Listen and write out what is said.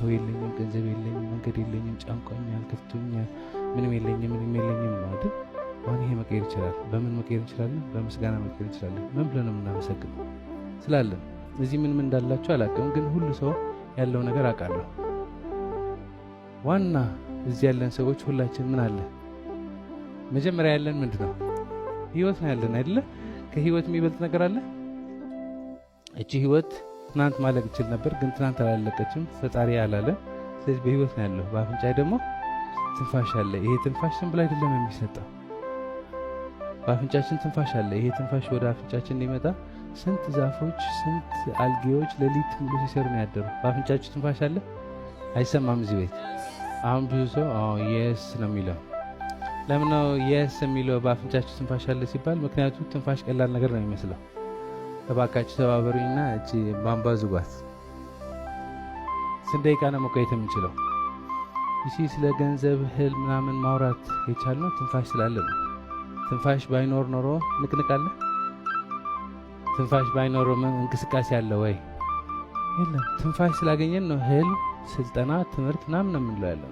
ሰው የለኝም፣ ገንዘብ የለኝም፣ መንገድ የለኝም፣ ጫንቆኛል፣ ከፍቶኛል፣ ምንም የለኝም አይደል? አሁን ይሄ መቀየር ይችላል። በምን መቀየር እንችላለን? በምስጋና መቀየር እንችላለን። ምን ብለን ነው የምናመሰግነው? ስላለን እዚህ ምን እንዳላችሁ አላውቅም፣ ግን ሁሉ ሰው ያለው ነገር አውቃለሁ። ዋና እዚህ ያለን ሰዎች ሁላችን ምን አለ? መጀመሪያ ያለን ምንድነው? ህይወት ነው ያለን አይደለ? ከህይወት የሚበልጥ ነገር አለ? እቺ ህይወት ትናንት ማለቅ ይችል ነበር፣ ግን ትናንት አላለቀችም። ፈጣሪ አላለ። ስለዚህ በህይወት ነው ያለው። በአፍንጫዬ ደግሞ ትንፋሽ አለ። ይሄ ትንፋሽ ዝም ብሎ አይደለም የሚሰጠው። በአፍንጫችን ትንፋሽ አለ። ይሄ ትንፋሽ ወደ አፍንጫችን እንዲመጣ ስንት ዛፎች፣ ስንት አልጌዎች ሌሊት ሙሉ ሲሰሩ ነው ያደሩ። በአፍንጫችሁ ትንፋሽ አለ። አይሰማም እዚህ ቤት። አሁን ብዙ ሰው የስ ነው የሚለው። ለምን ነው የስ የሚለው? በአፍንጫችሁ ትንፋሽ አለ ሲባል ምክንያቱም ትንፋሽ ቀላል ነገር ነው የሚመስለው። እባካችሁ ተባበሩኝና እቺ ቧንቧ ዝጓት። ስንት ደቂቃ ነው መቆየት የምንችለው? እሺ፣ ስለ ገንዘብ ህል ምናምን ማውራት የቻልነው ትንፋሽ ስላለ ነው። ትንፋሽ ባይኖር ኖሮ ንቅንቅ አለ? ትንፋሽ ባይኖር እንቅስቃሴ አለ ወይ? የለም። ትንፋሽ ስላገኘን ነው ህል፣ ስልጠና፣ ትምህርት ምናምን ነው የምንለው ያለው።